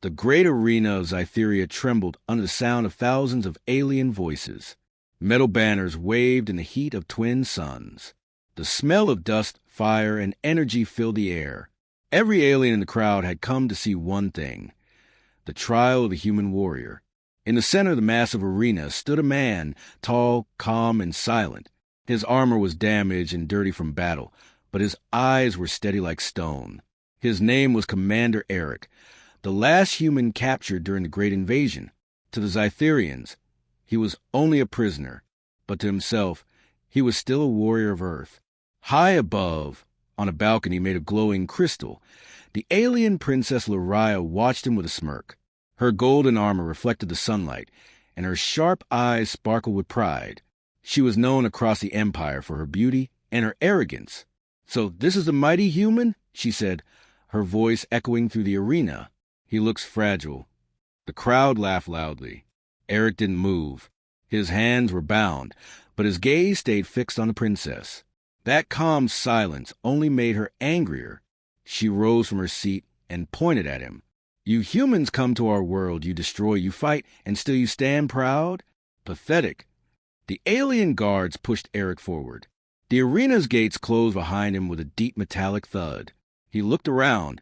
The great arena of Zytheria trembled under the sound of thousands of alien voices. Metal banners waved in the heat of twin suns. The smell of dust, fire, and energy filled the air. Every alien in the crowd had come to see one thing: the trial of the human warrior. In the center of the massive arena stood a man, tall, calm, and silent. His armor was damaged and dirty from battle, but his eyes were steady like stone. His name was Commander Eric, the last human captured during the Great Invasion. To the Zytherians, he was only a prisoner, but to himself, he was still a warrior of Earth. High above, on a balcony made of glowing crystal, the alien Princess Lariah watched him with a smirk. Her golden armor reflected the sunlight, and her sharp eyes sparkled with pride. She was known across the Empire for her beauty and her arrogance. "So this is the mighty human?" she said, her voice echoing through the arena. "He looks fragile." The crowd laughed loudly. Eric didn't move. His hands were bound, but his gaze stayed fixed on the princess. That calm silence only made her angrier. She rose from her seat and pointed at him. "You humans come to our world, you destroy, you fight, and still you stand proud? Pathetic." The alien guards pushed Eric forward. The arena's gates closed behind him with a deep metallic thud. He looked around.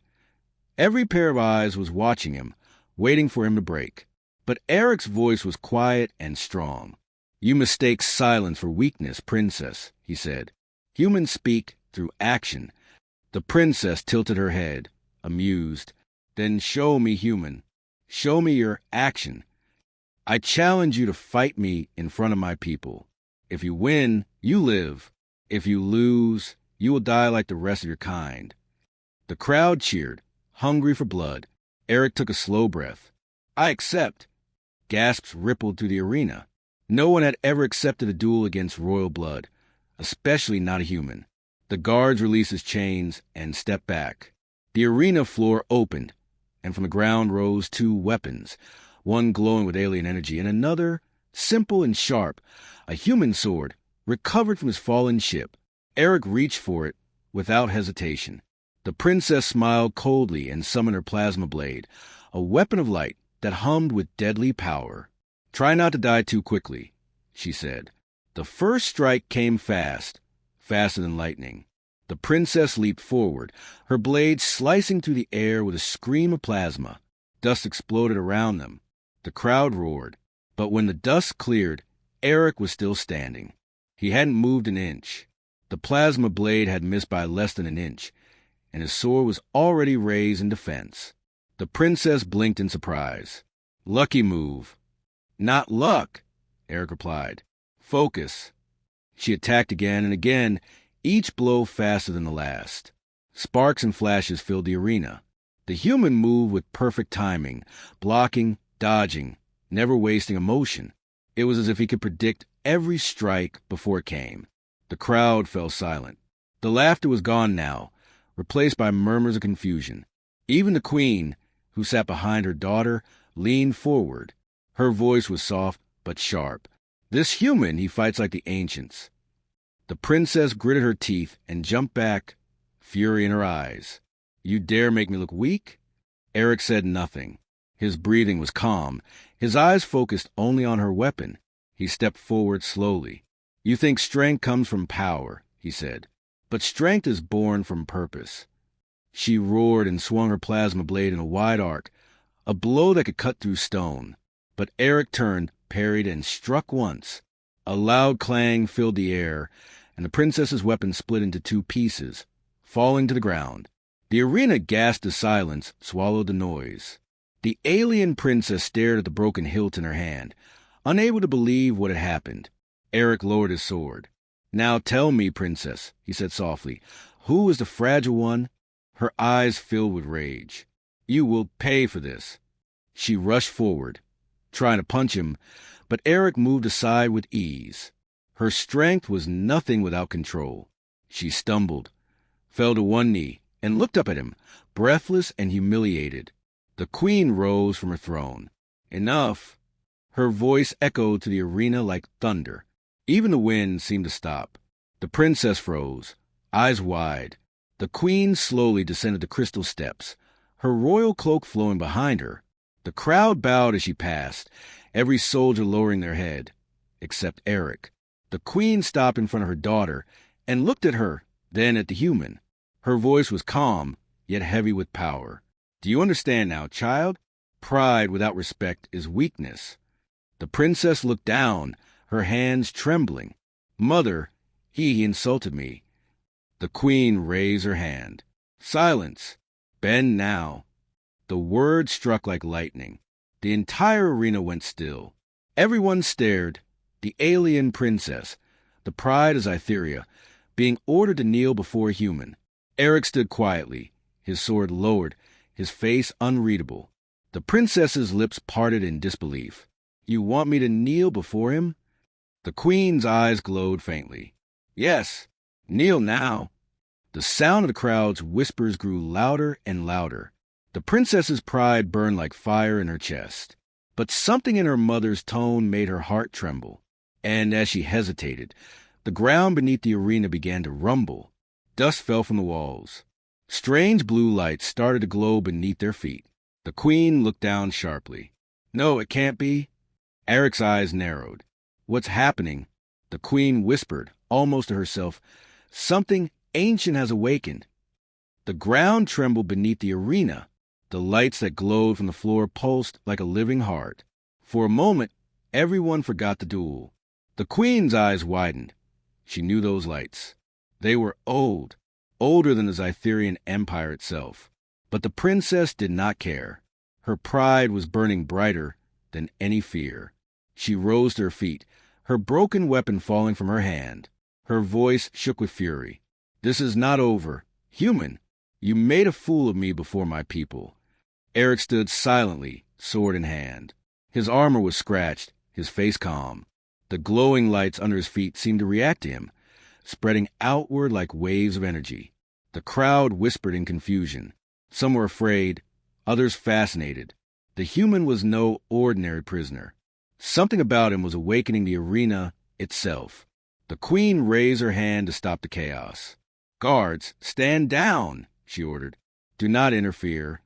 Every pair of eyes was watching him, waiting for him to break. But Eric's voice was quiet and strong. "You mistake silence for weakness, princess," he said. "Humans speak through action." The princess tilted her head, amused. "Then show me, human. Show me your action. I challenge you to fight me in front of my people. If you win, you live. If you lose, you will die like the rest of your kind." The crowd cheered, hungry for blood. Eric took a slow breath. "I accept." Gasps rippled through the arena. No one had ever accepted a duel against royal blood, especially not a human. The guards released his chains and stepped back. The arena floor opened, and from the ground rose two weapons, one glowing with alien energy and another, simple and sharp, a human sword, recovered from his fallen ship. Eric reached for it without hesitation. The princess smiled coldly and summoned her plasma blade, a weapon of light that hummed with deadly power. "Try not to die too quickly," she said. The first strike came fast, faster than lightning. The princess leaped forward, her blade slicing through the air with a scream of plasma. Dust exploded around them. The crowd roared. But when the dust cleared, Eric was still standing. He hadn't moved an inch. The plasma blade had missed by less than an inch, and his sword was already raised in defense. The princess blinked in surprise. "Lucky move." "Not luck," Eric replied. "Focus." She attacked again and again, each blow faster than the last. Sparks and flashes filled the arena. The human moved with perfect timing, blocking, dodging, never wasting a motion. It was as if he could predict every strike before it came. The crowd fell silent. The laughter was gone now, replaced by murmurs of confusion. Even the queen, who sat behind her daughter, leaned forward. Her voice was soft but sharp. "This human, he fights like the ancients." The princess gritted her teeth and jumped back, fury in her eyes. "You dare make me look weak?" Eric said nothing. His breathing was calm, his eyes focused only on her weapon. He stepped forward slowly. "You think strength comes from power," he said, "but strength is born from purpose." She roared and swung her plasma blade in a wide arc, a blow that could cut through stone. But Eric turned, parried, and struck once. A loud clang filled the air, and the princess's weapon split into two pieces, falling to the ground. The arena gasped to silence, swallowed the noise. The alien princess stared at the broken hilt in her hand, unable to believe what had happened. Eric lowered his sword. "Now tell me, princess," he said softly, "who is the fragile one?" Her eyes filled with rage. "You will pay for this." She rushed forward, trying to punch him, but Eric moved aside with ease. Her strength was nothing without control. She stumbled, fell to one knee, and looked up at him, breathless and humiliated. The queen rose from her throne. "Enough." Her voice echoed to the arena like thunder. Even the wind seemed to stop. The princess froze, eyes wide. The queen slowly descended the crystal steps, her royal cloak flowing behind her. The crowd bowed as she passed, every soldier lowering their head, except Eric. The queen stopped in front of her daughter and looked at her, then at the human. Her voice was calm, yet heavy with power. "Do you understand now, child? Pride without respect is weakness." The princess looked down, her hands trembling. "Mother, he insulted me." The queen raised her hand. "Silence. Bend now." The word struck like lightning. The entire arena went still. Everyone stared. The alien princess, the pride of Zytheria, being ordered to kneel before a human. Eric stood quietly, his sword lowered, his face unreadable. The princess's lips parted in disbelief. "You want me to kneel before him?" The queen's eyes glowed faintly. "Yes, kneel now." The sound of the crowd's whispers grew louder and louder. The princess's pride burned like fire in her chest. But something in her mother's tone made her heart tremble. And as she hesitated, the ground beneath the arena began to rumble. Dust fell from the walls. Strange blue lights started to glow beneath their feet. The queen looked down sharply. "No, it can't be." Eric's eyes narrowed. "What's happening?" The queen whispered, almost to herself. "Something ancient has awakened." The ground trembled beneath the arena. The lights that glowed from the floor pulsed like a living heart. For a moment, everyone forgot the duel. The queen's eyes widened. She knew those lights. They were old, older than the Zytherian Empire itself. But the princess did not care. Her pride was burning brighter than any fear. She rose to her feet, her broken weapon falling from her hand. Her voice shook with fury. "This is not over. Human, you made a fool of me before my people." Eric stood silently, sword in hand. His armor was scratched, his face calm. The glowing lights under his feet seemed to react to him, spreading outward like waves of energy. The crowd whispered in confusion. Some were afraid, others fascinated. The human was no ordinary prisoner. Something about him was awakening the arena itself. The queen raised her hand to stop the chaos. "Guards, stand down," she ordered. "Do not interfere."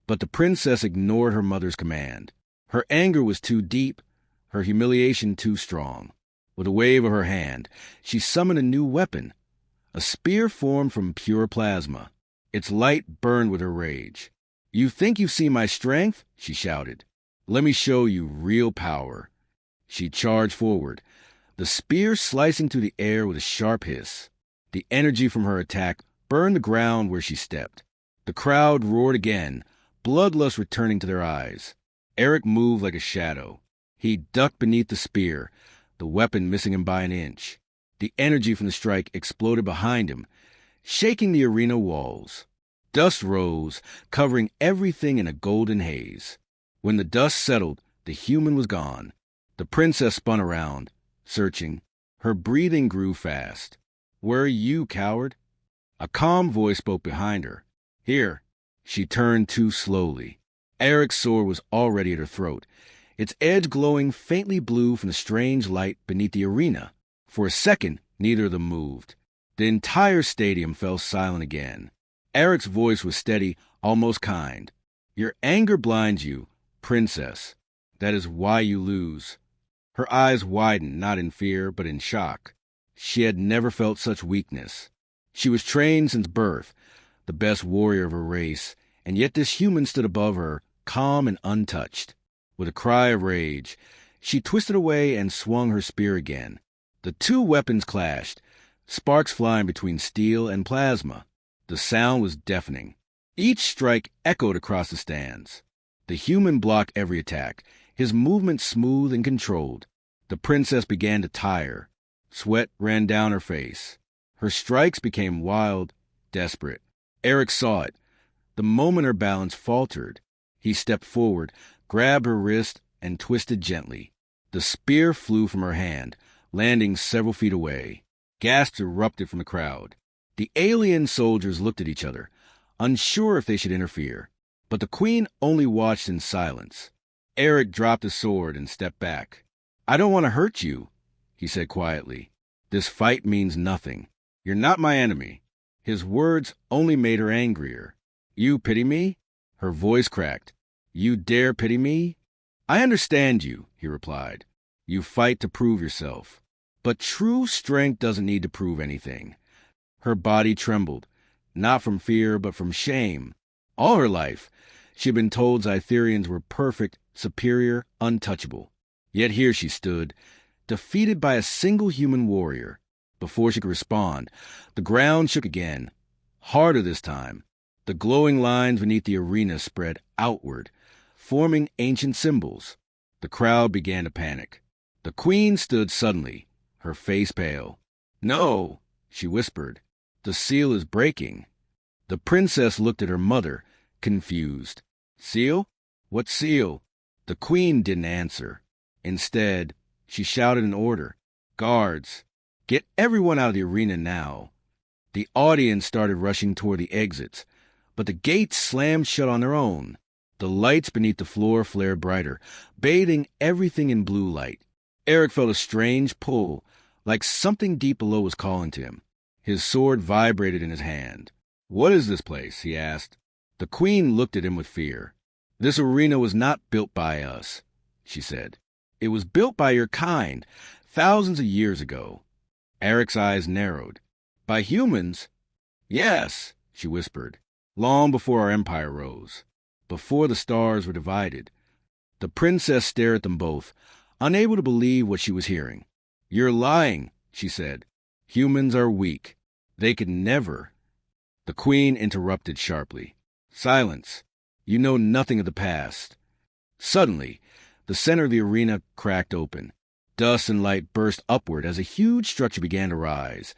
But the princess ignored her mother's command. Her anger was too deep, her humiliation too strong. With a wave of her hand, she summoned a new weapon. A spear formed from pure plasma. Its light burned with her rage. "You think you see my strength?" she shouted. "Let me show you real power." She charged forward, the spear slicing through the air with a sharp hiss. The energy from her attack burned the ground where she stepped. The crowd roared again, bloodlust returning to their eyes. Eric moved like a shadow. He ducked beneath the spear, the weapon missing him by an inch. The energy from the strike exploded behind him, shaking the arena walls. Dust rose, covering everything in a golden haze. When the dust settled, the human was gone. The princess spun around, searching. Her breathing grew fast. "Where are you, coward?" A calm voice spoke behind her. "Here." She turned too slowly. Eric's sword was already at her throat, its edge glowing faintly blue from the strange light beneath the arena. For a second, neither of them moved. The entire stadium fell silent again. Eric's voice was steady, almost kind. "Your anger blinds you, princess. That is why you lose." Her eyes widened, not in fear, but in shock. She had never felt such weakness. She was trained since birth, the best warrior of her race, and yet this human stood above her, calm and untouched. With a cry of rage, she twisted away and swung her spear again. The two weapons clashed, sparks flying between steel and plasma. The sound was deafening. Each strike echoed across the stands. The human blocked every attack, his movements smooth and controlled. The princess began to tire. Sweat ran down her face. Her strikes became wild, desperate. Eric saw it. The moment her balance faltered, he stepped forward, grabbed her wrist, and twisted gently. The spear flew from her hand, landing several feet away. Gasps erupted from the crowd. The alien soldiers looked at each other, unsure if they should interfere. But the queen only watched in silence. Eric dropped his sword and stepped back. "I don't want to hurt you," he said quietly. "This fight means nothing. You're not my enemy." His words only made her angrier. "You pity me?" Her voice cracked. You dare pity me? I understand you, he replied. You fight to prove yourself. But true strength doesn't need to prove anything. Her body trembled, not from fear, but from shame. All her life, she had been told Zytherians were perfect, superior, untouchable. Yet here she stood, defeated by a single human warrior. Before she could respond, the ground shook again, harder this time. The glowing lines beneath the arena spread outward, forming ancient symbols. The crowd began to panic. The queen stood suddenly, her face pale. "No," she whispered. "The seal is breaking." The princess looked at her mother, confused. "Seal? What seal?" The queen didn't answer. Instead, she shouted an order. "Guards, get everyone out of the arena now." The audience started rushing toward the exits, but the gates slammed shut on their own. The lights beneath the floor flared brighter, bathing everything in blue light. Eric felt a strange pull, like something deep below was calling to him. His sword vibrated in his hand. "What is this place?" he asked. The queen looked at him with fear. "This arena was not built by us," she said. "It was built by your kind, thousands of years ago." Eric's eyes narrowed. "By humans?" "Yes," she whispered. "Long before our empire rose. Before the stars were divided." The princess stared at them both, unable to believe what she was hearing. "You're lying," she said. "Humans are weak. They could never." The queen interrupted sharply. "Silence. You know nothing of the past." Suddenly, the center of the arena cracked open. Dust and light burst upward as a huge structure began to rise,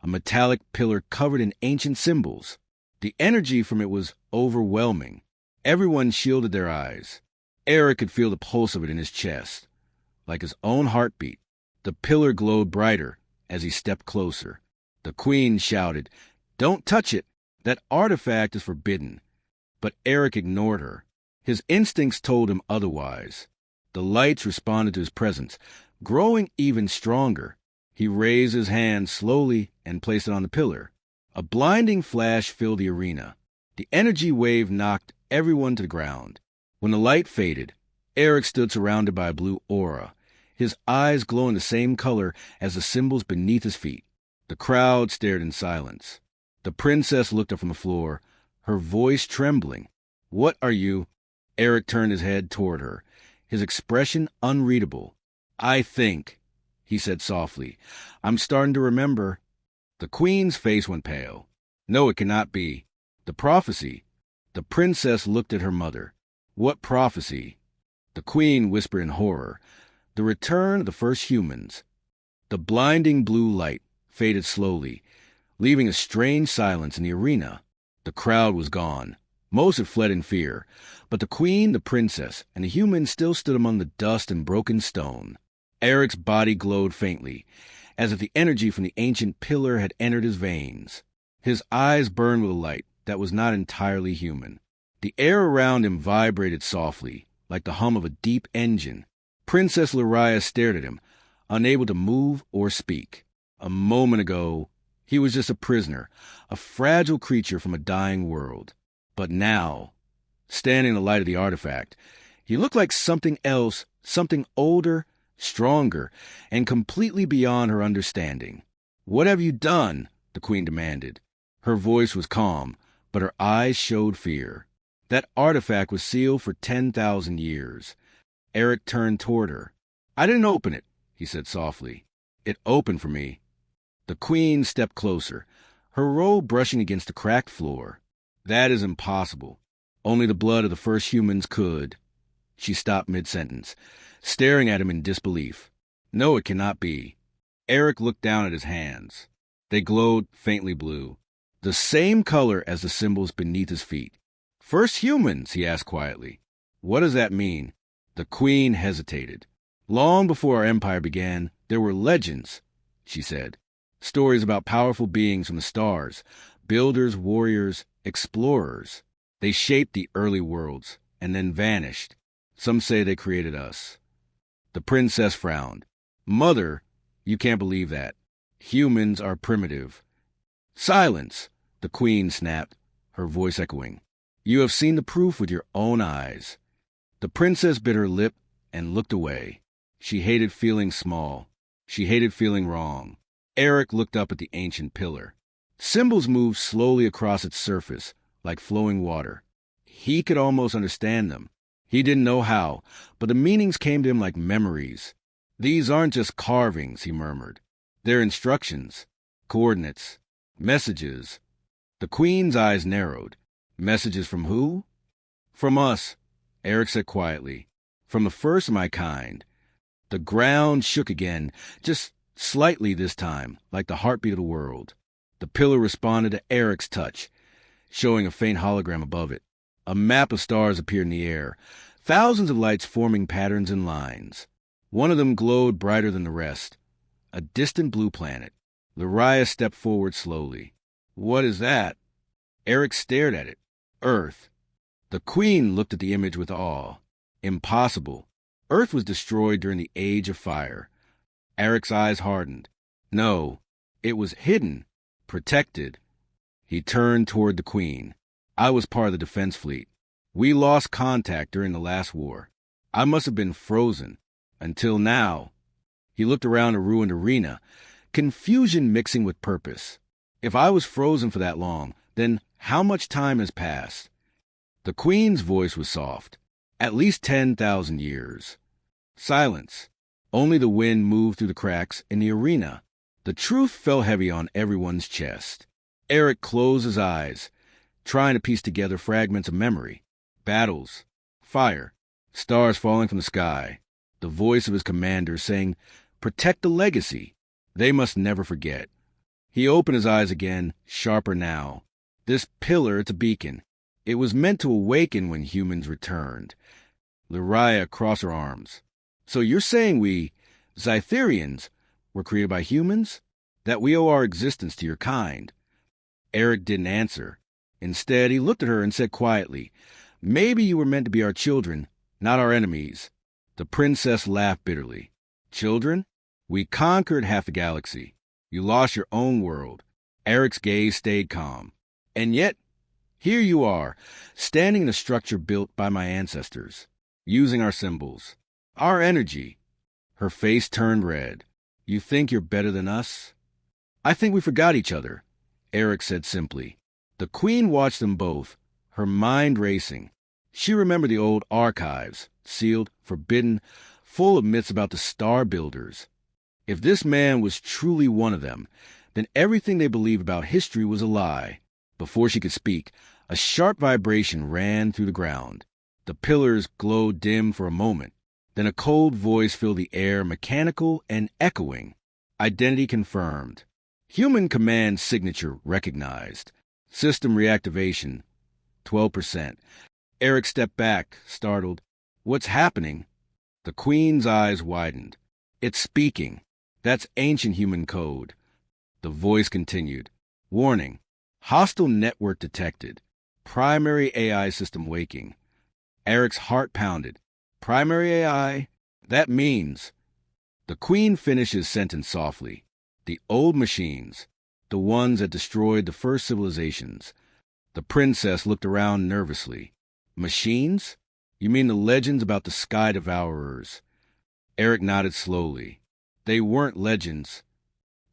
a metallic pillar covered in ancient symbols. The energy from it was overwhelming. Everyone shielded their eyes. Eric could feel the pulse of it in his chest, like his own heartbeat. The pillar glowed brighter as he stepped closer. The queen shouted, "Don't touch it! That artifact is forbidden." But Eric ignored her. His instincts told him otherwise. The lights responded to his presence, growing even stronger. He raised his hand slowly and placed it on the pillar. A blinding flash filled the arena. The energy wave knocked everyone to the ground. When the light faded, Eric stood surrounded by a blue aura, his eyes glowing the same color as the symbols beneath his feet. The crowd stared in silence. The princess looked up from the floor, her voice trembling. "What are you?" Eric turned his head toward her, his expression unreadable. "I think," he said softly. "I'm starting to remember." The queen's face went pale. "No, it cannot be. The prophecy." The princess looked at her mother. "What prophecy?" The queen whispered in horror. "The return of the first humans." The blinding blue light faded slowly, leaving a strange silence in the arena. The crowd was gone. Most had fled in fear, but the queen, the princess, and the humans still stood among the dust and broken stone. Eric's body glowed faintly, as if the energy from the ancient pillar had entered his veins. His eyes burned with a light that was not entirely human. The air around him vibrated softly, like the hum of a deep engine. Princess Lyria stared at him, unable to move or speak. A moment ago, he was just a prisoner, a fragile creature from a dying world. But now, standing in the light of the artifact, he looked like something else, something older, stronger, and completely beyond her understanding. "What have you done?" the queen demanded. Her voice was calm, but her eyes showed fear. "That artifact was sealed for 10,000 years. Eric turned toward her. "I didn't open it," he said softly. "It opened for me." The queen stepped closer, her robe brushing against the cracked floor. "That is impossible. Only the blood of the first humans could." She stopped mid-sentence, staring at him in disbelief. "No, it cannot be." Eric looked down at his hands. They glowed faintly blue, the same color as the symbols beneath his feet. "First humans?" he asked quietly. "What does that mean?" The queen hesitated. "Long before our empire began, there were legends," she said. "Stories about powerful beings from the stars, builders, warriors, explorers. They shaped the early worlds and then vanished. Some say they created us." The princess frowned. "Mother, you can't believe that. Humans are primitive." "Silence!" the queen snapped, her voice echoing. "You have seen the proof with your own eyes." The princess bit her lip and looked away. She hated feeling small. She hated feeling wrong. Eric looked up at the ancient pillar. Symbols moved slowly across its surface, like flowing water. He could almost understand them. He didn't know how, but the meanings came to him like memories. These aren't just carvings, he murmured. They're instructions, coordinates, messages. The queen's eyes narrowed. Messages from who? From us, Eric said quietly. From the first of my kind. The ground shook again, just slightly this time, like the heartbeat of the world. The pillar responded to Eric's touch, showing a faint hologram above it. A map of stars appeared in the air, thousands of lights forming patterns and lines. One of them glowed brighter than the rest. A distant blue planet. Lariah stepped forward slowly. What is that? Eric stared at it. Earth. The queen looked at the image with awe. Impossible. Earth was destroyed during the Age of Fire. Eric's eyes hardened. No, it was hidden, protected. He turned toward the queen. I was part of the defense fleet. We lost contact during the last war. I must have been frozen. Until now. He looked around a ruined arena, confusion mixing with purpose. If I was frozen for that long, then how much time has passed? The queen's voice was soft. At least 10,000 years. Silence. Only the wind moved through the cracks in the arena. The truth fell heavy on everyone's chest. Eric closed his eyes, trying to piece together fragments of memory. Battles. Fire. Stars falling from the sky. The voice of his commander saying, "Protect the legacy. They must never forget." He opened his eyes again, sharper now. This pillar, it's a beacon. It was meant to awaken when humans returned. Lariah crossed her arms. So you're saying we, Zytherians, were created by humans? That we owe our existence to your kind? Eric didn't answer. Instead, he looked at her and said quietly, "Maybe you were meant to be our children, not our enemies." The princess laughed bitterly. Children? We conquered half the galaxy. You lost your own world. Eric's gaze stayed calm. And yet, here you are, standing in a structure built by my ancestors, using our symbols, our energy. Her face turned red. You think you're better than us? I think we forgot each other, Eric said simply. The queen watched them both, her mind racing. She remembered the old archives, sealed, forbidden, full of myths about the star builders. If this man was truly one of them, then everything they believed about history was a lie. Before she could speak, a sharp vibration ran through the ground. The pillars glowed dim for a moment. Then a cold voice filled the air, mechanical and echoing. Identity confirmed. Human command signature recognized. System reactivation, 12%. Eric stepped back, startled. What's happening? The queen's eyes widened. It's speaking. That's ancient human code. The voice continued. Warning. Hostile network detected. Primary AI system waking. Eric's heart pounded. Primary AI? That means... The queen finished his sentence softly. The old machines. The ones that destroyed the first civilizations. The princess looked around nervously. Machines? You mean the legends about the sky devourers? Eric nodded slowly. They weren't legends.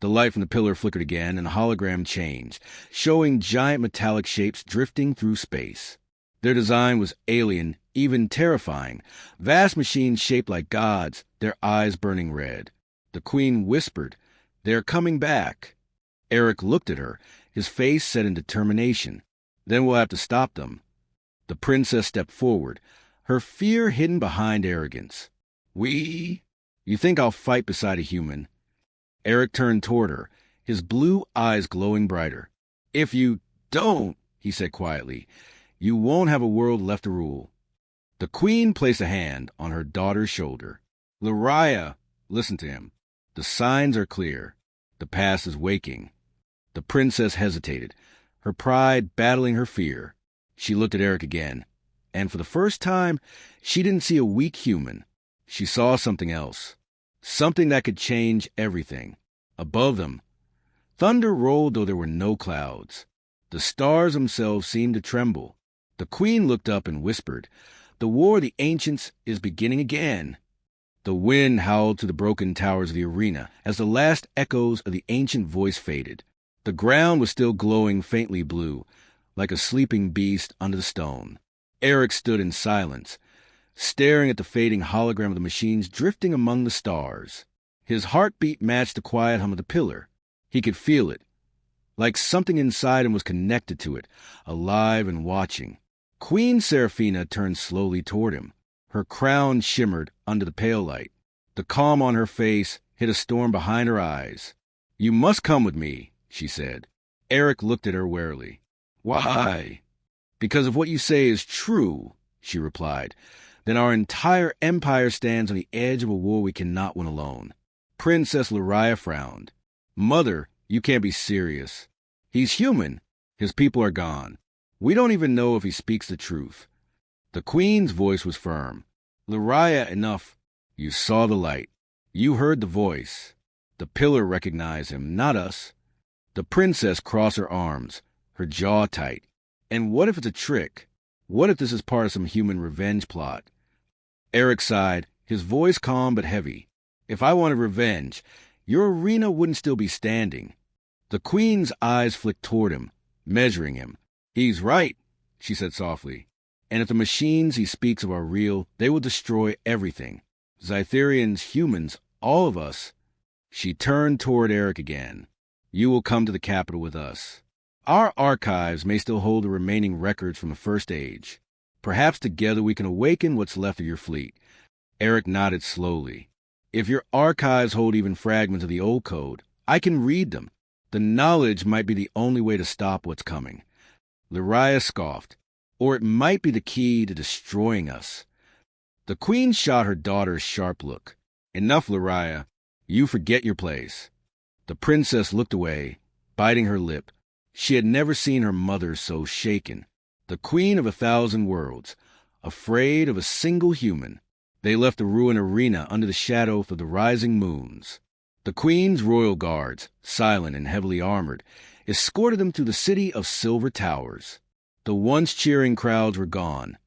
The light from the pillar flickered again, and the hologram changed, showing giant metallic shapes drifting through space. Their design was alien, even terrifying. Vast machines shaped like gods, their eyes burning red. The queen whispered, "They're coming back." Eric looked at her, his face set in determination. "Then we'll have to stop them." The princess stepped forward, her fear hidden behind arrogance. "We? You think I'll fight beside a human?" Eric turned toward her, his blue eyes glowing brighter. "If you don't," he said quietly, "you won't have a world left to rule." The queen placed a hand on her daughter's shoulder. "Lariah, listen to him. The signs are clear. The past is waking." The princess hesitated, her pride battling her fear. She looked at Eric again, and for the first time, she didn't see a weak human. She saw something else. Something that could change everything. Above them, thunder rolled though there were no clouds. The stars themselves seemed to tremble. The queen looked up and whispered, The war of the ancients is beginning again. The wind howled through the broken towers of the arena as the last echoes of the ancient voice faded. The ground was still glowing faintly blue, like a sleeping beast under the stone. Eric stood in silence, staring at the fading hologram of the machines drifting among the stars. His heartbeat matched the quiet hum of the pillar. He could feel it, like something inside him was connected to it, alive and watching. Queen Seraphina turned slowly toward him. Her crown shimmered under the pale light. The calm on her face hid a storm behind her eyes. "You must come with me," she said. Eric looked at her warily. "Why?" "Because if what you say is true," she replied, "then our entire empire stands on the edge of a war we cannot win alone." Princess Lariah frowned. "Mother, you can't be serious. He's human. His people are gone. We don't even know if he speaks the truth." The queen's voice was firm. "Lariah, enough. You saw the light. You heard the voice. The pillar recognized him, not us." The princess crossed her arms, her jaw tight. "And what if it's a trick? What if this is part of some human revenge plot?" Eric sighed, his voice calm but heavy. "If I wanted revenge, your arena wouldn't still be standing." The queen's eyes flicked toward him, measuring him. "He's right," she said softly. "And if the machines he speaks of are real, they will destroy everything. Zytherians, humans, all of us." She turned toward Eric again. "You will come to the capital with us. Our archives may still hold the remaining records from the First Age. Perhaps together we can awaken what's left of your fleet." Eric nodded slowly. "If your archives hold even fragments of the old code, I can read them. The knowledge might be the only way to stop what's coming." Lariah scoffed. "Or it might be the key to destroying us." The queen shot her daughter a sharp look. "Enough, Lariah. You forget your place." The princess looked away, biting her lip. She had never seen her mother so shaken. The queen of 1,000 worlds, afraid of a single human. They left the ruined arena under the shadow of the rising moons. The queen's royal guards, silent and heavily armored, escorted them through the city of silver towers. The once cheering crowds were gone.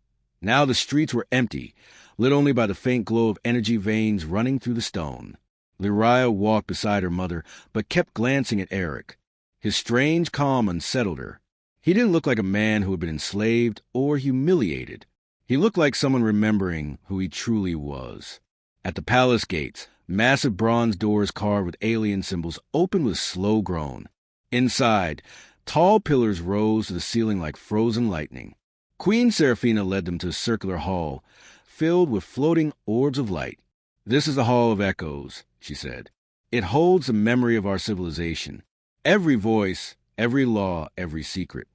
Now the streets were empty, lit only by the faint glow of energy veins running through the stone. Lariah walked beside her mother, but kept glancing at Eric. His strange calm unsettled her. He didn't look like a man who had been enslaved or humiliated. He looked like someone remembering who he truly was. At the palace gates, massive bronze doors carved with alien symbols opened with a slow groan. Inside, tall pillars rose to the ceiling like frozen lightning. Queen Seraphina led them to a circular hall, filled with floating orbs of light. "This is the Hall of Echoes," she said. "It holds the memory of our civilization. Every voice, every law, every secret."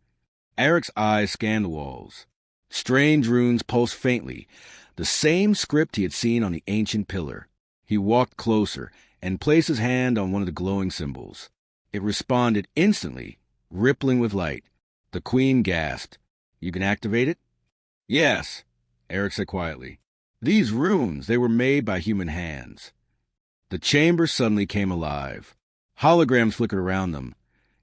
Eric's eyes scanned the walls. Strange runes pulsed faintly, the same script he had seen on the ancient pillar. He walked closer and placed his hand on one of the glowing symbols. It responded instantly, rippling with light. The queen gasped. "You can activate it?" "Yes," Eric said quietly. "These runes, they were made by human hands." The chamber suddenly came alive. Holograms flickered around them.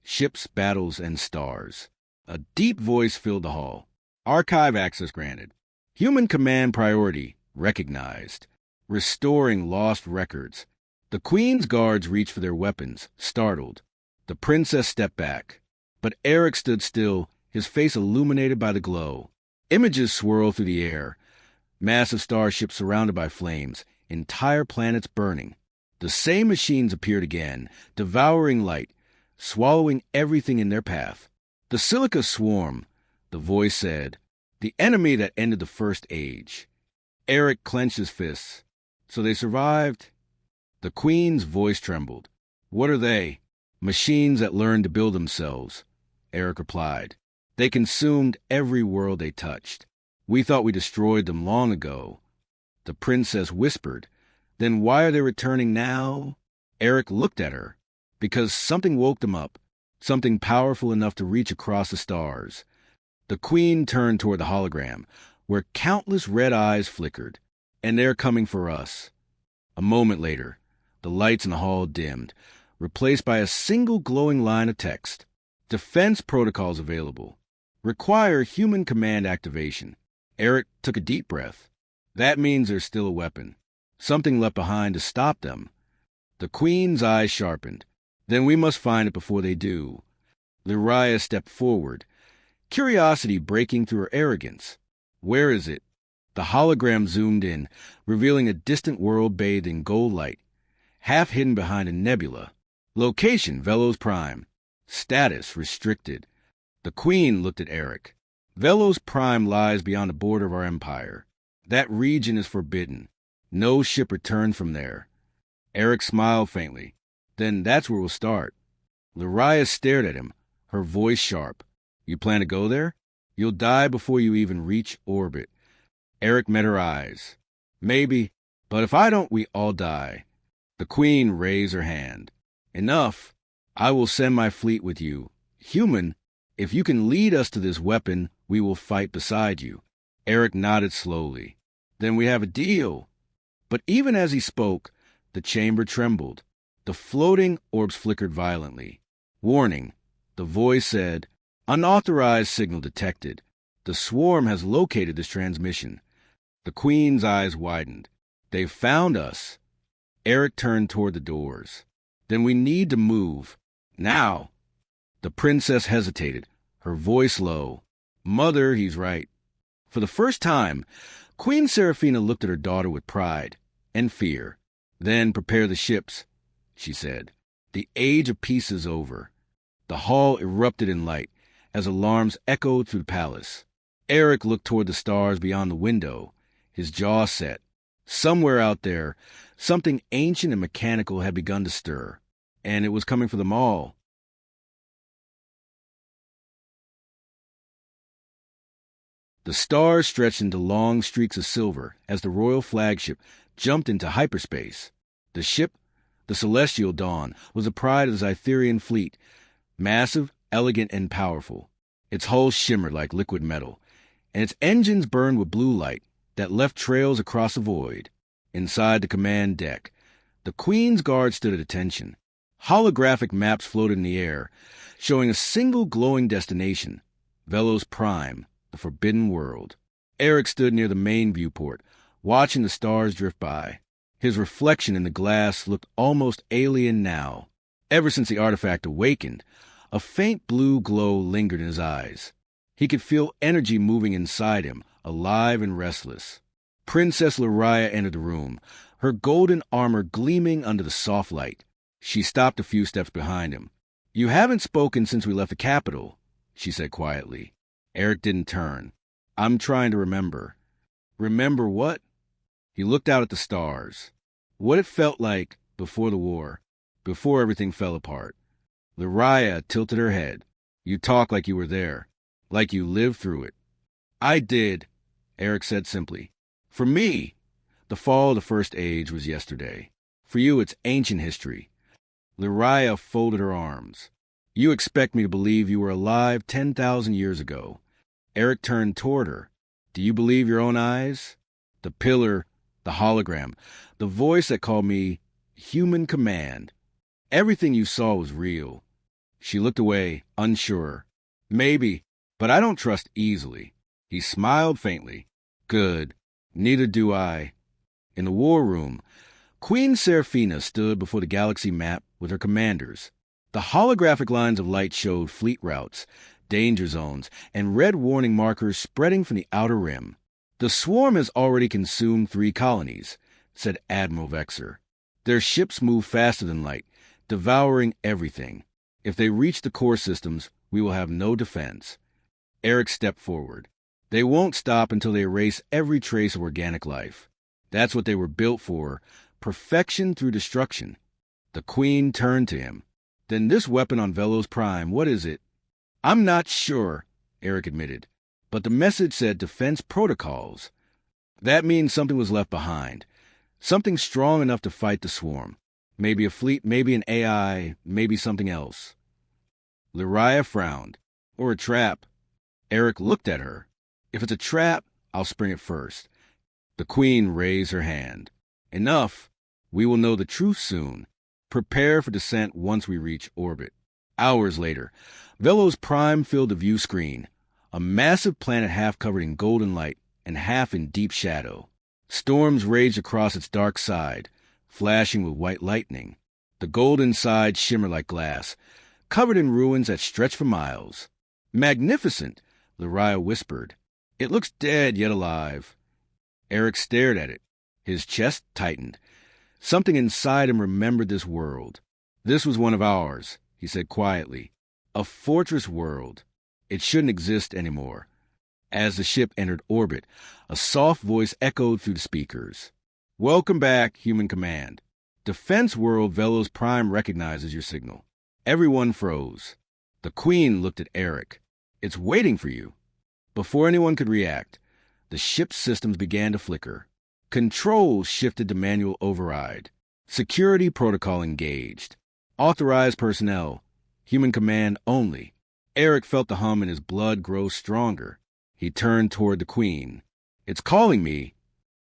Ships, battles, and stars. A deep voice filled the hall. "Archive access granted. Human command priority recognized. Restoring lost records." The queen's guards reached for their weapons, startled. The princess stepped back. But Eric stood still, his face illuminated by the glow. Images swirled through the air. Massive starships surrounded by flames, entire planets burning. The same machines appeared again, devouring light, swallowing everything in their path. "The Silica Swarm," the voice said. "The enemy that ended the First Age." Eric clenched his fists. "So they survived?" The queen's voice trembled. "What are they?" "Machines that learned to build themselves," Eric replied. "They consumed every world they touched. We thought we destroyed them long ago." The princess whispered. "Then why are they returning now?" Eric looked at her. "Because something woke them up, something powerful enough to reach across the stars." The queen turned toward the hologram, where countless red eyes flickered. "And they're coming for us." A moment later, the lights in the hall dimmed, replaced by a single glowing line of text. "Defense protocols available. Require human command activation." Eric took a deep breath. That means there's still a weapon. Something left behind to stop them. The Queen's eyes sharpened. Then we must find it before they do. Lyria stepped forward, curiosity breaking through her arrogance. Where is it? The hologram zoomed in, revealing a distant world bathed in gold light, half hidden behind a nebula. Location, Velos Prime. Status, restricted. The Queen looked at Eric. Velos Prime lies beyond the border of our empire. That region is forbidden. No ship returns from there. Eric smiled faintly. Then that's where we'll start. Lyria stared at him, her voice sharp. You plan to go there? You'll die before you even reach orbit. Eric met her eyes. Maybe, but if I don't, we all die. The Queen raised her hand. Enough. I will send my fleet with you. Human, if you can lead us to this weapon, we will fight beside you. Eric nodded slowly. Then we have a deal. But even as he spoke, the chamber trembled. The floating orbs flickered violently. Warning. The voice said, unauthorized signal detected. The swarm has located this transmission. The Queen's eyes widened. They've found us. Eric turned toward the doors. Then we need to move. Now. The princess hesitated, her voice low. Mother, he's right. For the first time, Queen Seraphina looked at her daughter with pride and fear. Then prepare the ships, she said. The age of peace is over. The hall erupted in light as alarms echoed through the palace. Eric looked toward the stars beyond the window, his jaw set. Somewhere out there, something ancient and mechanical had begun to stir, and it was coming for them all. The stars stretched into long streaks of silver as the royal flagship jumped into hyperspace. The ship, the Celestial Dawn, was the pride of the Zytherian fleet, massive, elegant, and powerful. Its hull shimmered like liquid metal, and its engines burned with blue light that left trails across the void. Inside the command deck, the Queen's guard stood at attention. Holographic maps floated in the air, showing a single glowing destination, Velos Prime, the Forbidden World. Eric stood near the main viewport, watching the stars drift by. His reflection in the glass looked almost alien now. Ever since the artifact awakened, a faint blue glow lingered in his eyes. He could feel energy moving inside him, alive and restless. Princess Lyria entered the room, her golden armor gleaming under the soft light. She stopped a few steps behind him. You haven't spoken since we left the capital, she said quietly. Eric didn't turn. I'm trying to remember. Remember what? He looked out at the stars. What it felt like before the war, before everything fell apart. Lyria tilted her head. You talk like you were there, like you lived through it. I did, Eric said simply. For me, the fall of the First Age was yesterday. For you, it's ancient history. Lyria folded her arms. You expect me to believe you were alive 10,000 years ago. Eric turned toward her. Do you believe your own eyes? The pillar, the hologram, the voice that called me human command. Everything you saw was real. She looked away, unsure. Maybe, but I don't trust easily. He smiled faintly. Good. Neither do I. In the war room, Queen Seraphina stood before the galaxy map with her commanders. The holographic lines of light showed fleet routes, danger zones, and red warning markers spreading from the outer rim. The swarm has already consumed 3 colonies, said Admiral Vexer. Their ships move faster than light, devouring everything. If they reach the core systems, we will have no defense. Eric stepped forward. They won't stop until they erase every trace of organic life. That's what they were built for, perfection through destruction. The Queen turned to him. Then this weapon on Velos Prime, what is it? I'm not sure, Eric admitted, but the message said defense protocols. That means something was left behind, something strong enough to fight the swarm. Maybe a fleet, maybe an AI, maybe something else. Lyria frowned. Or a trap. Eric looked at her. If it's a trap, I'll spring it first. The Queen raised her hand. Enough. We will know the truth soon. Prepare for descent once we reach orbit. Hours later, Velos Prime filled the view screen. A massive planet half covered in golden light, and half in deep shadow. Storms raged across its dark side, flashing with white lightning. The golden side shimmered like glass, covered in ruins that stretched for miles. "Magnificent," Lariah whispered. "It looks dead yet alive." Eric stared at it. His chest tightened. Something inside him remembered this world. "This was one of ours," he said quietly. "A fortress world. It shouldn't exist anymore." As the ship entered orbit, a soft voice echoed through the speakers. "Welcome back, Human Command. Defense World Velos Prime recognizes your signal." Everyone froze. The Queen looked at Eric. "It's waiting for you." Before anyone could react, the ship's systems began to flicker. Controls shifted to manual override. Security protocol engaged. Authorized personnel. Human Command only. Eric felt the hum in his blood grow stronger. He turned toward the Queen. "It's calling me."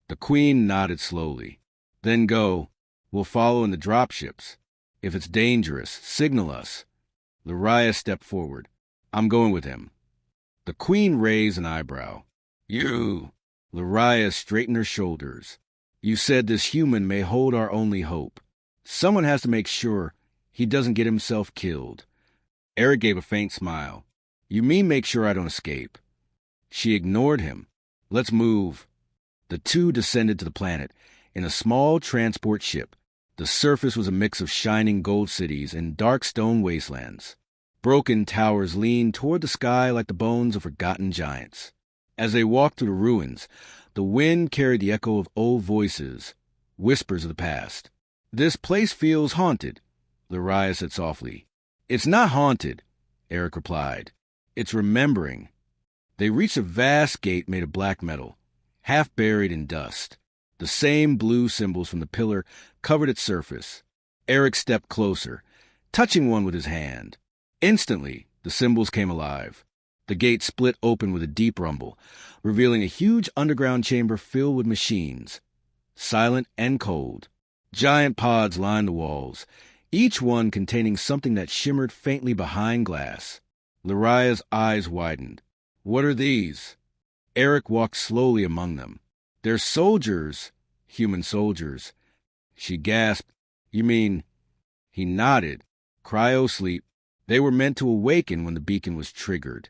The Queen nodded slowly. "Then go. We'll follow in the dropships. If it's dangerous, signal us." Lariah stepped forward. "I'm going with him." The Queen raised an eyebrow. "You." Lariah straightened her shoulders. "You said this human may hold our only hope. Someone has to make sure he doesn't get himself killed." Eric gave a faint smile. "You mean make sure I don't escape?" She ignored him. "Let's move." The two descended to the planet in a small transport ship. The surface was a mix of shining gold cities and dark stone wastelands. Broken towers leaned toward the sky like the bones of forgotten giants. As they walked through the ruins, the wind carried the echo of old voices, whispers of the past. "This place feels haunted," Lariah said softly. "It's not haunted," Eric replied. "It's remembering." They reached a vast gate made of black metal, half buried in dust. The same blue symbols from the pillar covered its surface. Eric stepped closer, touching one with his hand. Instantly, the symbols came alive. The gate split open with a deep rumble, revealing a huge underground chamber filled with machines. Silent and cold. Giant pods lined the walls, each one containing something that shimmered faintly behind glass. Lariah's eyes widened. "What are these?" Eric walked slowly among them. "They're soldiers, human soldiers." She gasped. "You mean—" He nodded. "Cryo-sleep. They were meant to awaken when the beacon was triggered."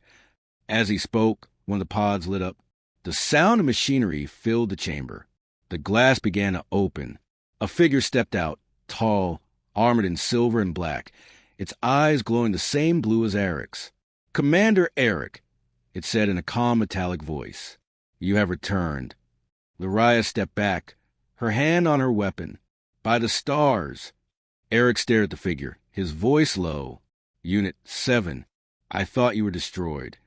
As he spoke, one of the pods lit up. The sound of machinery filled the chamber. The glass began to open. A figure stepped out, tall, armored in silver and black, its eyes glowing the same blue as Eric's. "Commander Eric," it said in a calm metallic voice. "You have returned." Lariah stepped back, her hand on her weapon. "By the stars." Eric stared at the figure, his voice low. "Unit 7, I thought you were destroyed."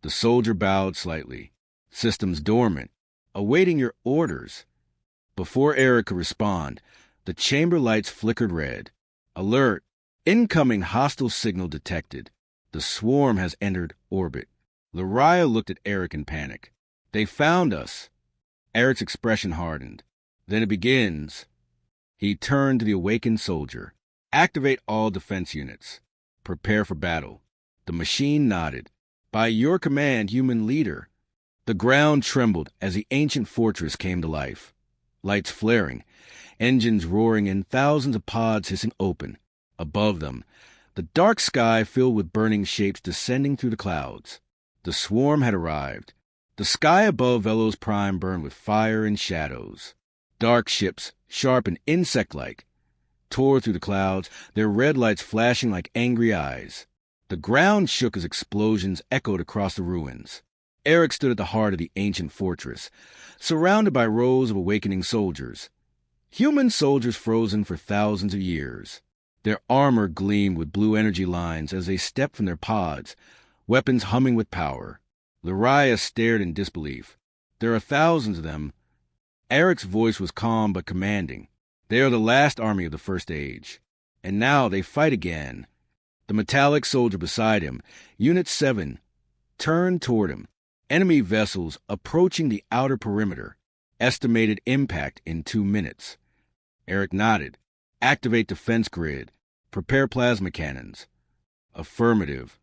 The soldier bowed slightly. "Systems dormant, awaiting your orders." Before Eric could respond, the chamber lights flickered red. "Alert! Incoming hostile signal detected. The swarm has entered orbit." Lariah looked at Eric in panic. "They found us." Eric's expression hardened. "Then it begins." He turned to the awakened soldier. "Activate all defense units. Prepare for battle." The machine nodded. "By your command, human leader." The ground trembled as the ancient fortress came to life. Lights flaring, engines roaring, and thousands of pods hissing open. Above them, the dark sky filled with burning shapes descending through the clouds. The swarm had arrived. The sky above Velos Prime burned with fire and shadows. Dark ships, sharp and insect-like, tore through the clouds, their red lights flashing like angry eyes. The ground shook as explosions echoed across the ruins. Eric stood at the heart of the ancient fortress, surrounded by rows of awakening soldiers. Human soldiers frozen for thousands of years. Their armor gleamed with blue energy lines as they stepped from their pods, weapons humming with power. Lariah stared in disbelief. "There are thousands of them." Eric's voice was calm but commanding. "They are the last army of the First Age. And now they fight again." The metallic soldier beside him, Unit 7, turned toward him. Enemy vessels approaching the outer perimeter. Estimated impact in 2 minutes. Eric nodded. "Activate defense grid. Prepare plasma cannons." Affirmative.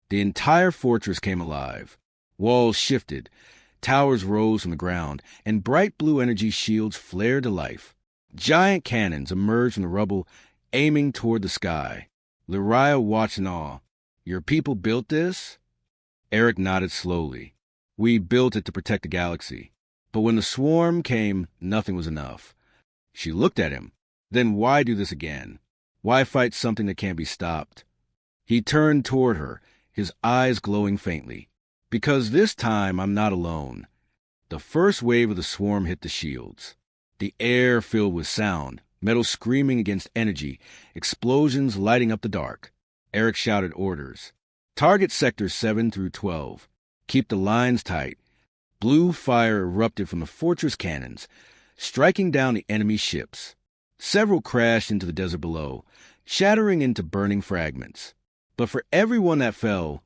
The entire fortress came alive. Walls shifted. Towers rose from the ground, and bright blue energy shields flared to life. Giant cannons emerged from the rubble, aiming toward the sky. Lariah watched in awe. "Your people built this?" Eric nodded slowly. "We built it to protect the galaxy. But when the swarm came, nothing was enough." She looked at him. "Then why do this again? Why fight something that can't be stopped?" He turned toward her, his eyes glowing faintly. "Because this time I'm not alone." The first wave of the swarm hit the shields. The air filled with sound, metal screaming against energy, explosions lighting up the dark. Eric shouted orders. "Target sectors 7 through 12. Keep the lines tight." Blue fire erupted from the fortress cannons, striking down the enemy ships. Several crashed into the desert below, shattering into burning fragments. But for every one that fell,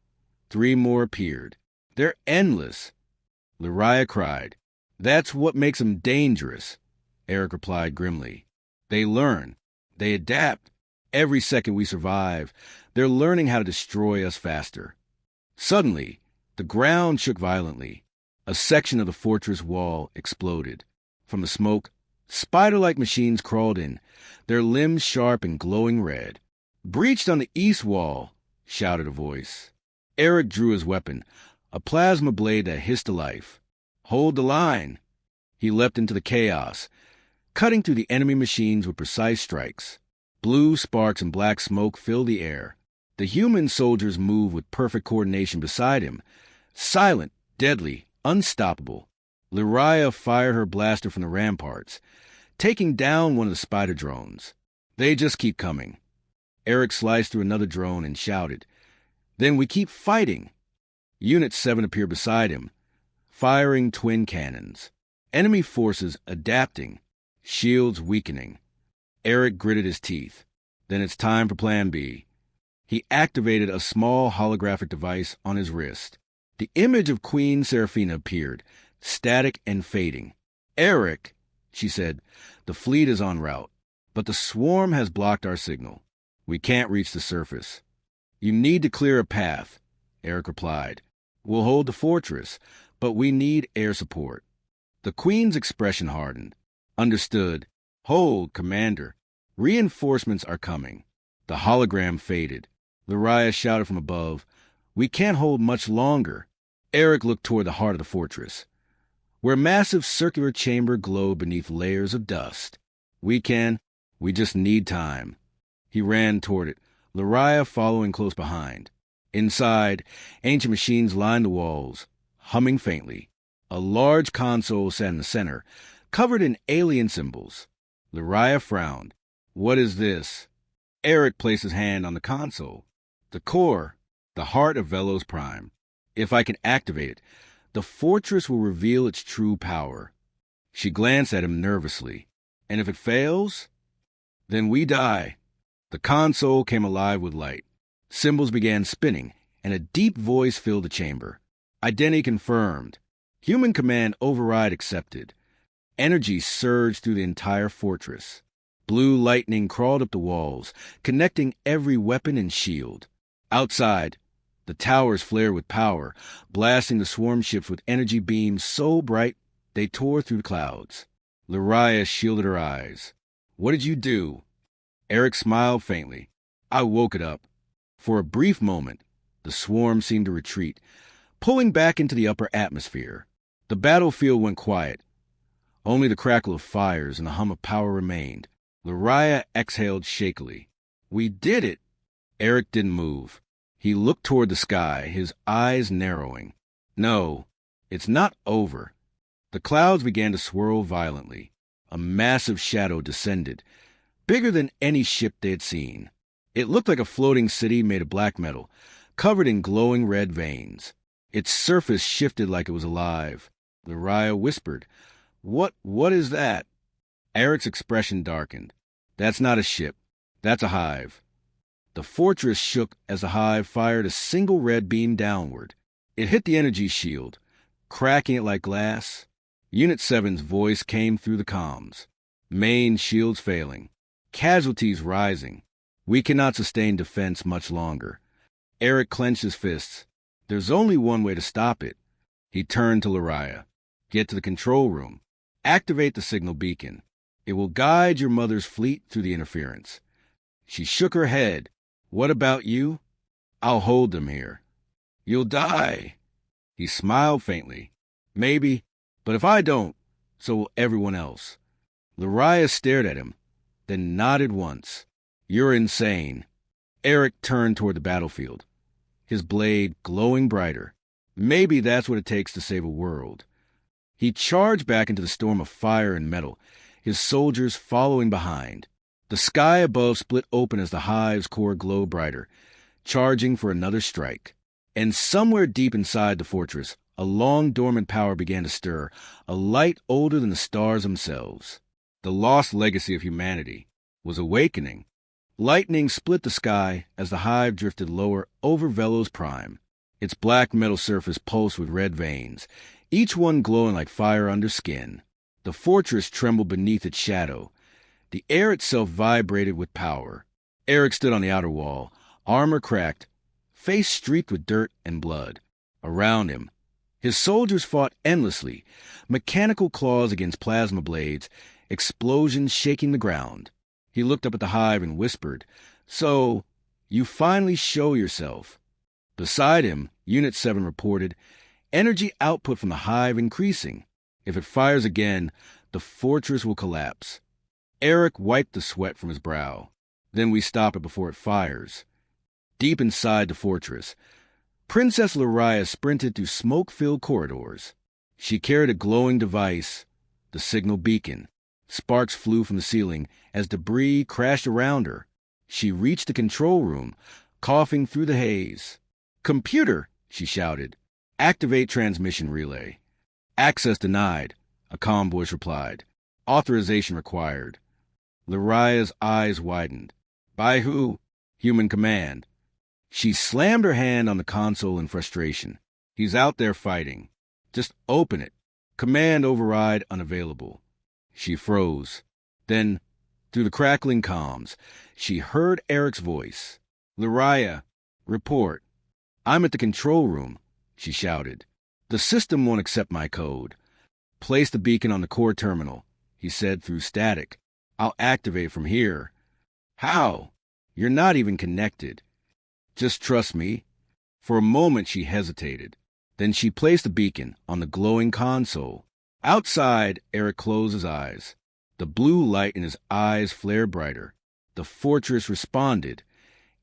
3 more appeared. "They're endless," Lariah cried. "That's what makes them dangerous," Eric replied grimly. "They learn. They adapt. Every second we survive, they're learning how to destroy us faster." Suddenly, the ground shook violently. A section of the fortress wall exploded. From the smoke, spider-like machines crawled in, their limbs sharp and glowing red. "Breached on the east wall," shouted a voice. Eric drew his weapon, a plasma blade that hissed to life. "Hold the line." He leapt into the chaos, cutting through the enemy machines with precise strikes. Blue sparks and black smoke filled the air. The human soldiers moved with perfect coordination beside him, silent, deadly, unstoppable. Lariah fired her blaster from the ramparts, taking down one of the spider drones. "They just keep coming." Eric sliced through another drone and shouted, "Then we keep fighting." Unit 7 appeared beside him, firing twin cannons. Enemy forces adapting, shields weakening. Eric gritted his teeth. Then it's time for Plan B. He activated a small holographic device on his wrist. The image of Queen Seraphina appeared, static and fading. "Eric," she said, "the fleet is en route, but the swarm has blocked our signal. We can't reach the surface." "You need to clear a path," Eric replied. "We'll hold the fortress, but we need air support." The Queen's expression hardened. "Understood. Hold, Commander. Reinforcements are coming." The hologram faded. Lariah shouted from above, "We can't hold much longer." Eric looked toward the heart of the fortress, where a massive circular chamber glowed beneath layers of dust. We just need time." He ran toward it, Lariah following close behind. Inside, ancient machines lined the walls, humming faintly. A large console sat in the center, covered in alien symbols. Lariah frowned. "What is this?" Eric placed his hand on the console. "The core, the heart of Velos Prime. If I can activate it, the fortress will reveal its true power." She glanced at him nervously. "And if it fails?" "Then we die." The console came alive with light. Symbols began spinning, and a deep voice filled the chamber. "Identity confirmed. Human command override accepted." Energy surged through the entire fortress. Blue lightning crawled up the walls, connecting every weapon and shield. Outside, the towers flared with power, blasting the swarm ships with energy beams so bright they tore through the clouds. Lariah shielded her eyes. "What did you do?" Eric smiled faintly. "I woke it up." For a brief moment, the swarm seemed to retreat, pulling back into the upper atmosphere. The battlefield went quiet. Only the crackle of fires and the hum of power remained. Lariah exhaled shakily. "We did it!" Eric didn't move. He looked toward the sky, his eyes narrowing. "No, it's not over." The clouds began to swirl violently. A massive shadow descended, bigger than any ship they had seen. It looked like a floating city made of black metal, covered in glowing red veins. Its surface shifted like it was alive. Lariah whispered, What is that?" Eric's expression darkened. "That's not a ship. That's a hive." The fortress shook as the hive fired a single red beam downward. It hit the energy shield, cracking it like glass. Unit 7's voice came through the comms. "Main shields failing. Casualties rising. We cannot sustain defense much longer." Eric clenched his fists. "There's only one way to stop it." He turned to Lariah. Get to the control room. Activate the signal beacon. It will guide your mother's fleet through the interference. She shook her head. What about you? I'll hold them here. You'll die. He smiled faintly. Maybe, but if I don't, so will everyone else. Lariah stared at him, then nodded once. You're insane. Eric turned toward the battlefield, his blade glowing brighter. Maybe that's what it takes to save a world. He charged back into the storm of fire and metal, his soldiers following behind. The sky above split open as the hive's core glowed brighter, charging for another strike. And somewhere deep inside the fortress, a long-dormant power began to stir, a light older than the stars themselves. The lost legacy of humanity was awakening. Lightning split the sky as the hive drifted lower over Velos Prime. Its black metal surface pulsed with red veins, each one glowing like fire under skin. The fortress trembled beneath its shadow. The air itself vibrated with power. Eric stood on the outer wall, armor cracked, face streaked with dirt and blood. Around him, his soldiers fought endlessly, mechanical claws against plasma blades, explosions shaking the ground. He looked up at the hive and whispered, "So, you finally show yourself." Beside him, Unit 7 reported, "Energy output from the hive increasing. If it fires again, the fortress will collapse." Eric wiped the sweat from his brow. "Then we stop it before it fires." Deep inside the fortress, Princess Lariah sprinted through smoke-filled corridors. She carried a glowing device, the signal beacon. Sparks flew from the ceiling as debris crashed around her. She reached the control room, coughing through the haze. "Computer!" she shouted. "Activate transmission relay." "Access denied," a calm voice replied. "Authorization required." Lariah's eyes widened. "By who?" "Human command." She slammed her hand on the console in frustration. "He's out there fighting. Just open it. Command override unavailable." She froze. Then, through the crackling comms, she heard Eric's voice. "Lariah, report." "I'm at the control room," she shouted. "The system won't accept my code." "Place the beacon on the core terminal," he said through static. "I'll activate from here." "How? You're not even connected." "Just trust me." For a moment she hesitated. Then she placed the beacon on the glowing console. Outside, Eric closed his eyes. The blue light in his eyes flared brighter. The fortress responded,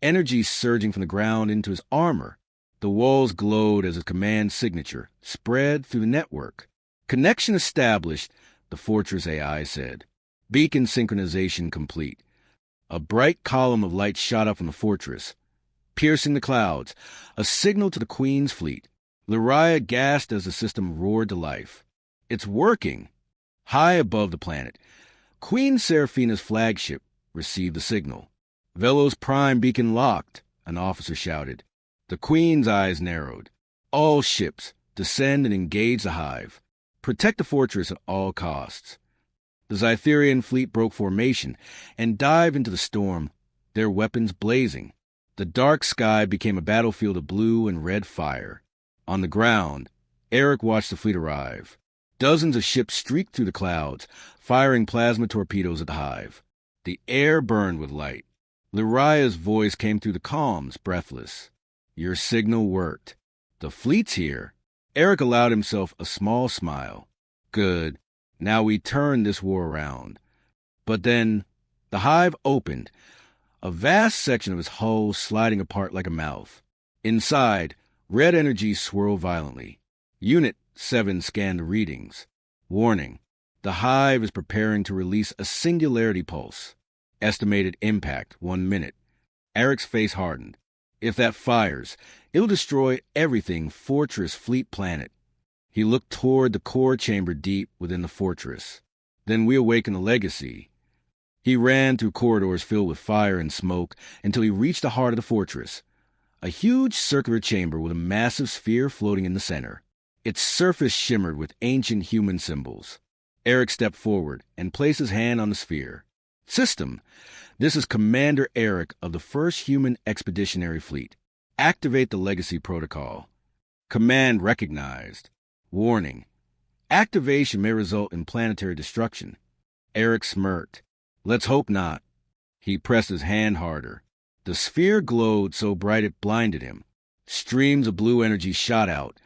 energy surging from the ground into his armor. The walls glowed as his command signature spread through the network. "Connection established," the fortress AI said. "Beacon synchronization complete." A bright column of light shot up from the fortress, piercing the clouds, a signal to the Queen's fleet. Lariah gasped as the system roared to life. "It's working!" High above the planet, Queen Seraphina's flagship received the signal. "Velos Prime beacon locked," an officer shouted. The Queen's eyes narrowed. "All ships, descend and engage the hive. Protect the fortress at all costs." The Zytherian fleet broke formation and dived into the storm, their weapons blazing. The dark sky became a battlefield of blue and red fire. On the ground, Eric watched the fleet arrive. Dozens of ships streaked through the clouds, firing plasma torpedoes at the hive. The air burned with light. Lariah's voice came through the comms, breathless. "Your signal worked. The fleet's here." Eric allowed himself a small smile. "Good. Now we turn this war around." But then, the hive opened, a vast section of its hull sliding apart like a mouth. Inside, red energy swirled violently. Unit 7 scanned the readings. "Warning. The hive is preparing to release a singularity pulse. Estimated impact 1 minute." Eric's face hardened. "If that fires, it'll destroy everything Fortress Fleet Planet." He looked toward the core chamber deep within the fortress. "Then we awaken the legacy." He ran through corridors filled with fire and smoke until he reached the heart of the fortress, a huge circular chamber with a massive sphere floating in the center. Its surface shimmered with ancient human symbols. Eric stepped forward and placed his hand on the sphere. "System, this is Commander Eric of the 1st Human Expeditionary Fleet. Activate the Legacy Protocol." "Command recognized." "Warning. Activation may result in planetary destruction. Eric smirked. Let's hope not. He pressed his hand harder. The sphere glowed so bright it blinded him. Streams of blue energy shot out,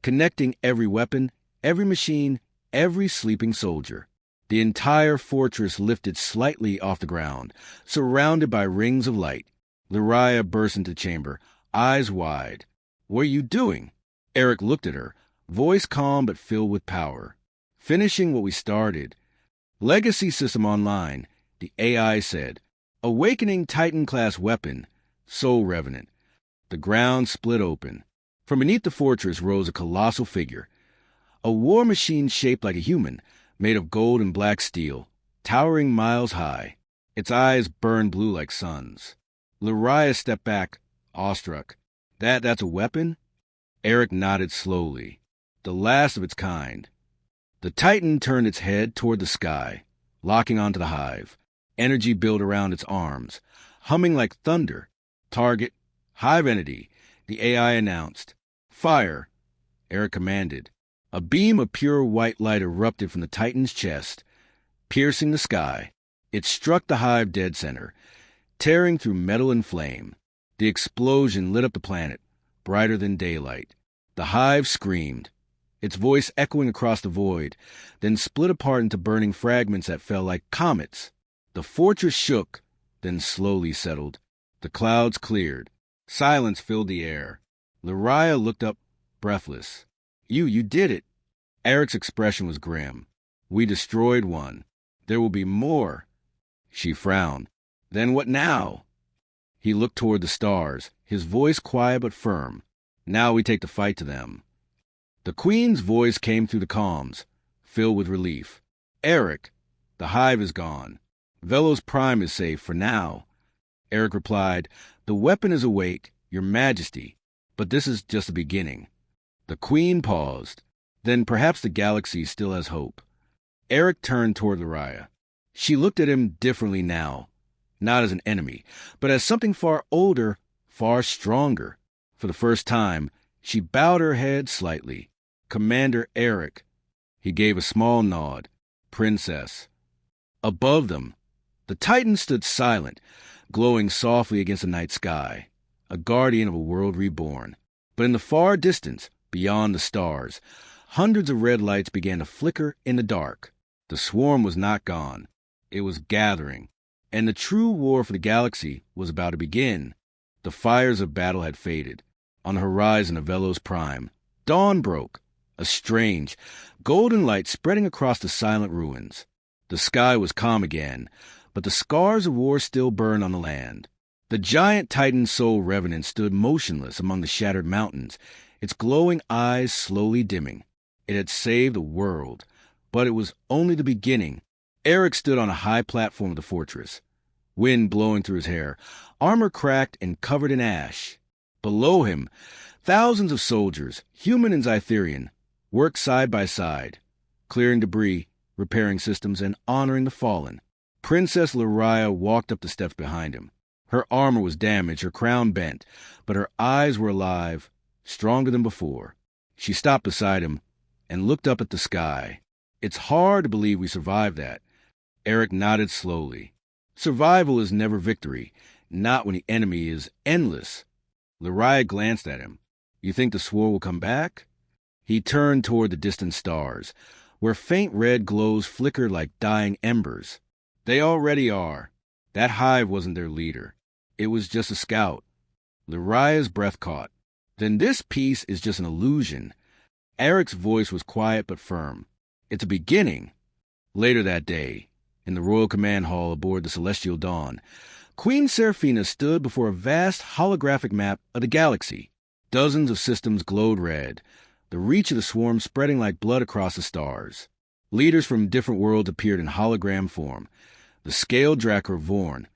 connecting every weapon, every machine, every sleeping soldier. The entire fortress lifted slightly off the ground, surrounded by rings of light. Lariah burst into the chamber, eyes wide. What are you doing? Eric looked at her, voice calm but filled with power. Finishing what we started. Legacy system online, the AI said. Awakening Titan-class weapon, Soul Revenant. The ground split open. From beneath the fortress rose a colossal figure. A war machine shaped like a human, made of gold and black steel, towering miles high. Its eyes burned blue like suns. Lariah stepped back, awestruck. That's a weapon? Eric nodded slowly. The last of its kind. The Titan turned its head toward the sky, locking onto the hive. Energy built around its arms, humming like thunder. Target, hive entity, the AI announced. Fire, Eric commanded. A beam of pure white light erupted from the Titan's chest, piercing the sky. It struck the hive dead center, tearing through metal and flame. The explosion lit up the planet, brighter than daylight. The hive screamed, its voice echoing across the void, then split apart into burning fragments that fell like comets. The fortress shook, then slowly settled. The clouds cleared. Silence filled the air. Lariah looked up, breathless. You did it. Eric's expression was grim. We destroyed one. There will be more. She frowned. Then what now? He looked toward the stars, his voice quiet but firm. Now we take the fight to them. The Queen's voice came through the comms, filled with relief. Eric, the hive is gone. Velos Prime is safe for now. Eric replied, The weapon is awake, Your Majesty, but this is just the beginning. The Queen paused. Then perhaps the galaxy still has hope. Eric turned toward Lariah. She looked at him differently now, not as an enemy, but as something far older, far stronger. For the first time, she bowed her head slightly. Commander Eric. He gave a small nod. Princess. Above them, the Titan stood silent, glowing softly against the night sky, a guardian of a world reborn. But in the far distance, beyond the stars, hundreds of red lights began to flicker in the dark. The swarm was not gone. It was gathering, and the true war for the galaxy was about to begin. The fires of battle had faded. On the horizon of Velos Prime, dawn broke, a strange, golden light spreading across the silent ruins. The sky was calm again, but the scars of war still burned on the land. The giant Titan Soul Revenant stood motionless among the shattered mountains, its glowing eyes slowly dimming. It had saved the world, but it was only the beginning. Eric stood on a high platform of the fortress, wind blowing through his hair, armor cracked and covered in ash. Below him, thousands of soldiers, human and Zytherian, worked side by side, clearing debris, repairing systems, and honoring the fallen. Princess Lariah walked up the steps behind him. Her armor was damaged, her crown bent, but her eyes were alive, stronger than before. She stopped beside him and looked up at the sky. It's hard to believe we survived that. Eric nodded slowly. Survival is never victory, not when the enemy is endless. Lariah glanced at him. You think the sword will come back? He turned toward the distant stars, where faint red glows flickered like dying embers. They already are. That hive wasn't their leader. It was just a scout. Lariah's breath caught. Then this peace is just an illusion. Eric's voice was quiet but firm. It's a beginning. Later that day, in the Royal Command Hall aboard the Celestial Dawn, Queen Seraphina stood before a vast holographic map of the galaxy. Dozens of systems glowed red, the reach of the swarm spreading like blood across the stars. Leaders from different worlds appeared in hologram form. The Scaled Drakkar Vorn,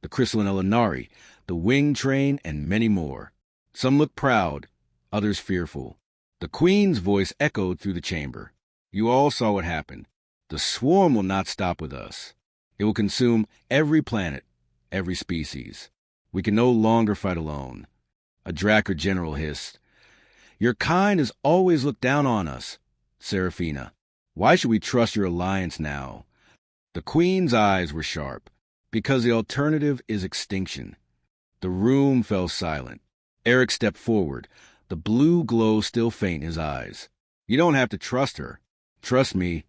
the Crystalline Elinari, the Winged Train, and many more. Some looked proud, others fearful. The Queen's voice echoed through the chamber. You all saw what happened. The swarm will not stop with us. It will consume every planet, every species. We can no longer fight alone. A Drakkar general hissed. Your kind has always looked down on us, Seraphina. Why should we trust your alliance now? The Queen's eyes were sharp. Because the alternative is extinction. The room fell silent. Eric stepped forward, the blue glow still faint in his eyes. You don't have to trust her. Trust me.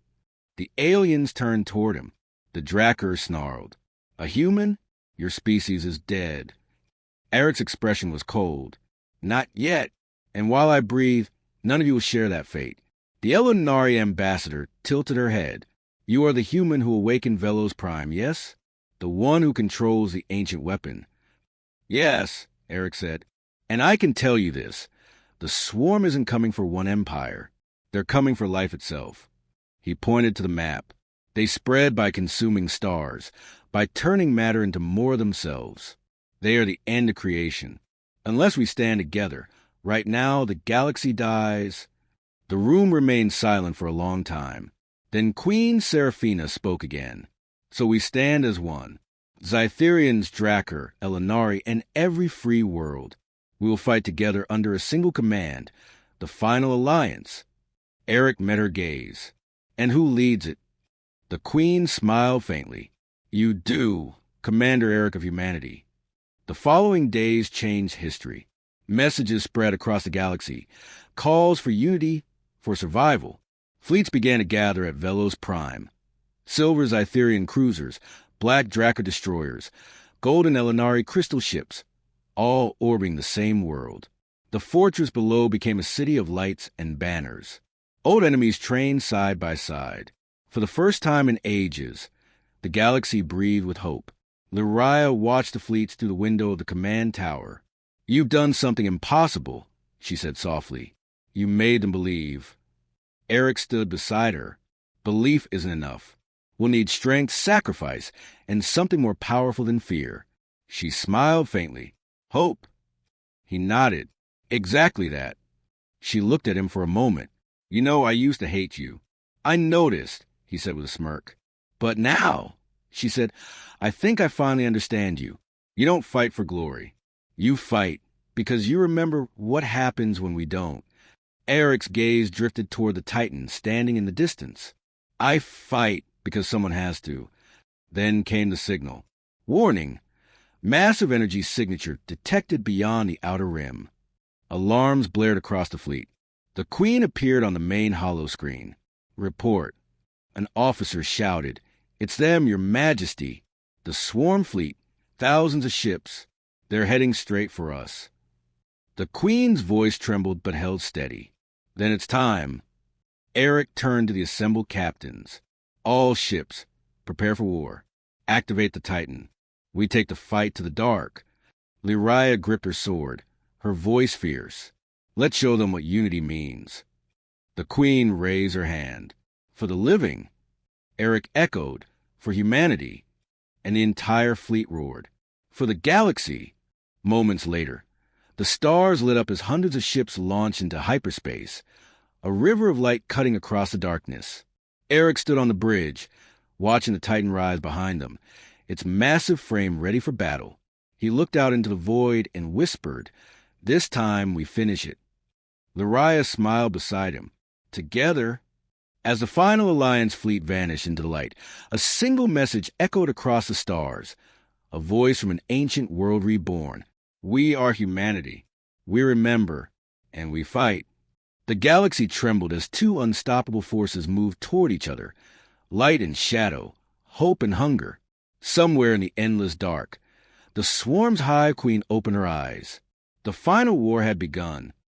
The aliens turned toward him. The Drakkar snarled. A human? Your species is dead. Eric's expression was cold. Not yet. And while I breathe, none of you will share that fate. The Elinari ambassador tilted her head. You are the human who awakened Velos Prime, yes? The one who controls the ancient weapon. Yes, Eric said. And I can tell you this. The swarm isn't coming for one empire. They're coming for life itself. He pointed to the map. They spread by consuming stars, by turning matter into more of themselves. They are the end of creation. Unless we stand together, right now the galaxy dies. The room remained silent for a long time. Then Queen Seraphina spoke again. So we stand as one. Zytherians, Drakkar, Elinari, and every free world. We will fight together under a single command, the final alliance. Eric met her gaze. And who leads it? The Queen smiled faintly. You do, Commander Eric of humanity. The following days changed history. Messages spread across the galaxy. Calls for unity, for survival. Fleets began to gather at Velos Prime. Silver Zytherian cruisers, black Drakkar destroyers, golden Elinari crystal ships, all orbiting the same world. The fortress below became a city of lights and banners. Old enemies trained side by side. For the first time in ages, the galaxy breathed with hope. Lyria watched the fleets through the window of the command tower. You've done something impossible, she said softly. You made them believe. Eric stood beside her. Belief isn't enough. We'll need strength, sacrifice, and something more powerful than fear. She smiled faintly. Hope. He nodded. Exactly that. She looked at him for a moment. You know, I used to hate you. I noticed, he said with a smirk. But now, she said, I think I finally understand you. You don't fight for glory. You fight because you remember what happens when we don't. Eric's gaze drifted toward the Titan standing in the distance. I fight because someone has to. Then came the signal. Warning. Massive energy signature detected beyond the outer rim. Alarms blared across the fleet. The Queen appeared on the main holoscreen. Report. An officer shouted. It's them, Your Majesty. The swarm fleet. Thousands of ships. They're heading straight for us. The Queen's voice trembled but held steady. Then it's time. Eric turned to the assembled captains. All ships, prepare for war. Activate the Titan. We take the fight to the dark. Lyria gripped her sword, her voice fierce. Let's show them what unity means. The Queen raised her hand. For the living. Eric echoed. For humanity. And the entire fleet roared. For the galaxy. Moments later, the stars lit up as hundreds of ships launched into hyperspace, a river of light cutting across the darkness. Eric stood on the bridge, watching the Titan rise behind them, its massive frame ready for battle. He looked out into the void and whispered, This time we finish it. Lyria smiled beside him. Together. As the final Alliance fleet vanished into the light, a single message echoed across the stars, a voice from an ancient world reborn. We are humanity. We remember, and we fight. The galaxy trembled as two unstoppable forces moved toward each other, light and shadow, hope and hunger. Somewhere in the endless dark, the swarm's High Queen opened her eyes. The final war had begun.